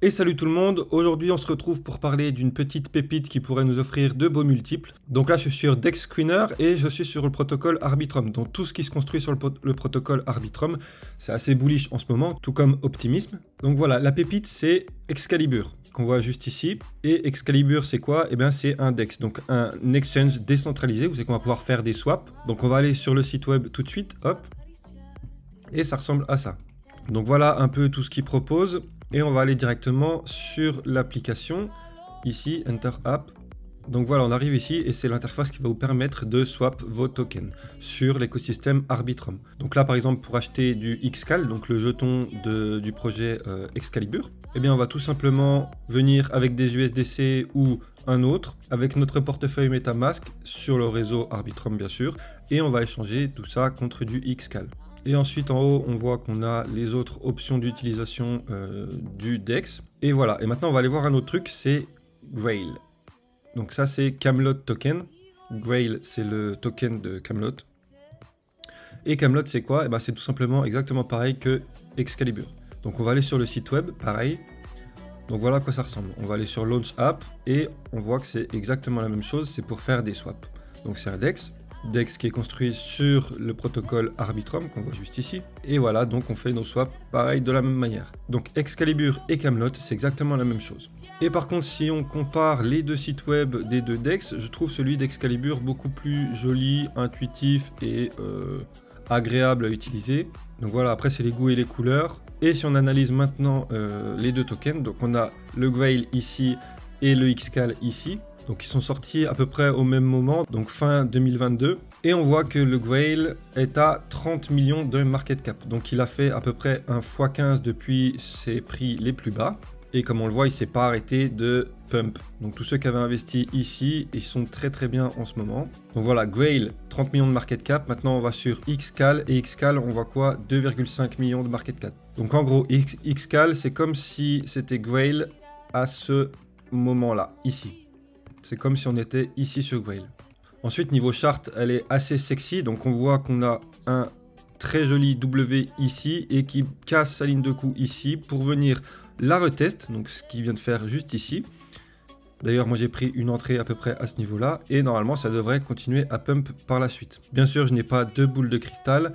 Et salut tout le monde, aujourd'hui on se retrouve pour parler d'une petite pépite qui pourrait nous offrir de beaux multiples. Donc là je suis sur Dex Screener et je suis sur le protocole Arbitrum. Donc tout ce qui se construit sur le protocole Arbitrum, c'est assez bullish en ce moment, tout comme Optimism. Donc voilà, la pépite c'est Excalibur, qu'on voit juste ici. Et Excalibur c'est quoi? Eh bien c'est un DEX, donc un exchange décentralisé, où c'est qu'on va pouvoir faire des swaps. Donc on va aller sur le site web tout de suite, hop, et ça ressemble à ça. Donc voilà un peu tout ce qu'il propose. Et on va aller directement sur l'application, ici, Enter App. Donc voilà, on arrive ici et c'est l'interface qui va vous permettre de swap vos tokens sur l'écosystème Arbitrum. Donc là, par exemple, pour acheter du Xcal, donc le jeton du projet Excalibur, eh bien on va tout simplement venir avec des USDC ou un autre, avec notre portefeuille MetaMask sur le réseau Arbitrum bien sûr, et on va échanger tout ça contre du Xcal. Et ensuite en haut on voit qu'on a les autres options d'utilisation du DEX. Et voilà, et maintenant on va aller voir un autre truc, c'est Grail. Donc ça c'est Camelot Token. Grail c'est le token de Camelot. Et Camelot c'est quoi? Eh ben, c'est tout simplement exactement pareil que Excalibur. Donc on va aller sur le site web, pareil. Donc voilà à quoi ça ressemble. On va aller sur Launch App et on voit que c'est exactement la même chose, c'est pour faire des swaps. Donc c'est un DEX. DEX qui est construit sur le protocole Arbitrum qu'on voit juste ici. Et voilà, donc on fait nos swaps pareil de la même manière. Donc Excalibur et Camelot, c'est exactement la même chose. Et par contre, si on compare les deux sites web des deux DEX, je trouve celui d'Excalibur beaucoup plus joli, intuitif et agréable à utiliser. Donc voilà, après c'est les goûts et les couleurs. Et si on analyse maintenant les deux tokens, donc on a le Grail ici et le Xcal ici. Donc ils sont sortis à peu près au même moment, donc fin 2022. Et on voit que le Grail est à 30 millions de market cap. Donc il a fait à peu près un x15 depuis ses prix les plus bas. Et comme on le voit, il ne s'est pas arrêté de pump. Donc tous ceux qui avaient investi ici, ils sont très bien en ce moment. Donc voilà, Grail, 30 millions de market cap. Maintenant on va sur Xcal. Et Xcal, on voit quoi? 2,5 millions de market cap. Donc en gros, Xcal, c'est comme si c'était Grail à ce moment-là, ici. C'est comme si on était ici sur Grail. Ensuite, niveau chart, elle est assez sexy. Donc, on voit qu'on a un très joli W ici et qui casse sa ligne de coup ici pour venir la retest. Donc, ce qu'il vient de faire juste ici. D'ailleurs, moi, j'ai pris une entrée à peu près à ce niveau-là. Et normalement, ça devrait continuer à pump par la suite. Bien sûr, je n'ai pas de boule de cristal.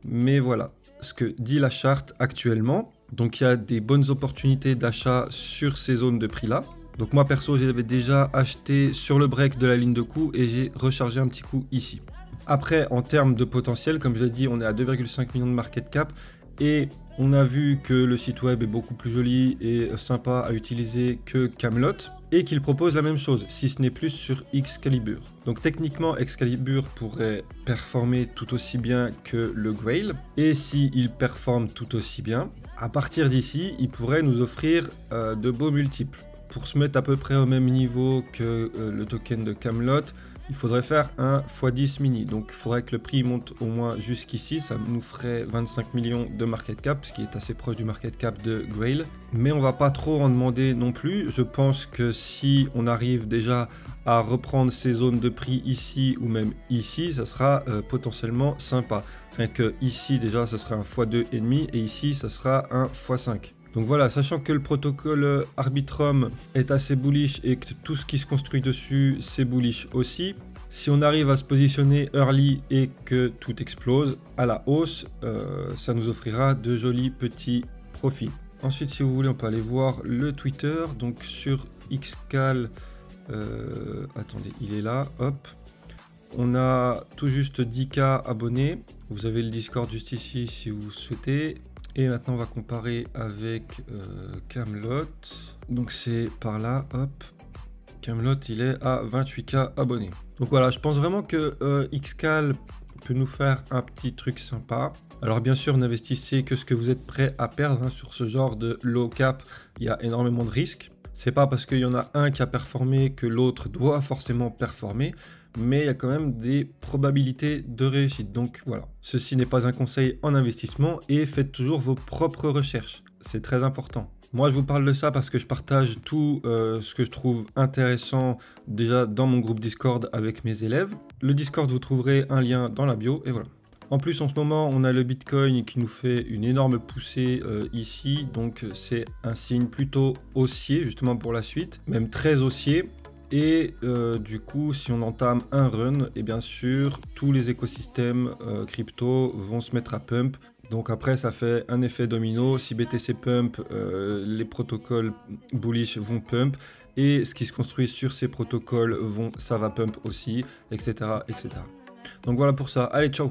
Mais voilà ce que dit la charte actuellement. Donc, il y a des bonnes opportunités d'achat sur ces zones de prix-là. Donc moi perso j'avais déjà acheté sur le break de la ligne de coup et j'ai rechargé un petit coup ici. Après en termes de potentiel, comme je l'ai dit, on est à 2,5 millions de market cap et on a vu que le site web est beaucoup plus joli et sympa à utiliser que Camelot et qu'il propose la même chose, si ce n'est plus sur Excalibur. Donc techniquement Excalibur pourrait performer tout aussi bien que le Grail et s'il performe tout aussi bien, à partir d'ici il pourrait nous offrir de beaux multiples. Pour se mettre à peu près au même niveau que le token de Camelot, il faudrait faire un x10 mini. Donc il faudrait que le prix monte au moins jusqu'ici. Ça nous ferait 25 millions de market cap, ce qui est assez proche du market cap de Grail. Mais on va pas trop en demander non plus. Je pense que si on arrive déjà à reprendre ces zones de prix ici ou même ici, ça sera potentiellement sympa. Rien que ici déjà, ça sera un x2,5 et ici, ça sera un x5. Donc voilà, sachant que le protocole Arbitrum est assez bullish et que tout ce qui se construit dessus, c'est bullish aussi, si on arrive à se positionner early et que tout explose à la hausse, ça nous offrira de jolis petits profits. Ensuite, si vous voulez, on peut aller voir le Twitter. Donc sur Xcal, attendez, il est là, hop. On a tout juste 10K abonnés. Vous avez le Discord juste ici si vous souhaitez. Et maintenant on va comparer avec Camelot. Donc c'est par là, hop. Camelot il est à 28K abonnés. Donc voilà, je pense vraiment que Xcal peut nous faire un petit truc sympa. Alors bien sûr, n'investissez que ce que vous êtes prêt à perdre hein, sur ce genre de low cap. Il y a énormément de risques. C'est pas parce qu'il y en a un qui a performé que l'autre doit forcément performer. Mais il y a quand même des probabilités de réussite. Donc voilà, ceci n'est pas un conseil en investissement et faites toujours vos propres recherches. C'est très important. Moi, je vous parle de ça parce que je partage tout ce que je trouve intéressant déjà dans mon groupe Discord avec mes élèves. Le Discord, vous trouverez un lien dans la bio et voilà. En plus, en ce moment, on a le Bitcoin qui nous fait une énorme poussée ici. Donc, c'est un signe plutôt haussier, justement pour la suite, même très haussier. Et du coup, si on entame un run, et bien sûr, tous les écosystèmes crypto vont se mettre à pump. Donc après, ça fait un effet domino. Si BTC pump, les protocoles bullish vont pump. Et ce qui se construit sur ces protocoles, ça va pump aussi, etc., etc. Donc voilà pour ça. Allez, ciao!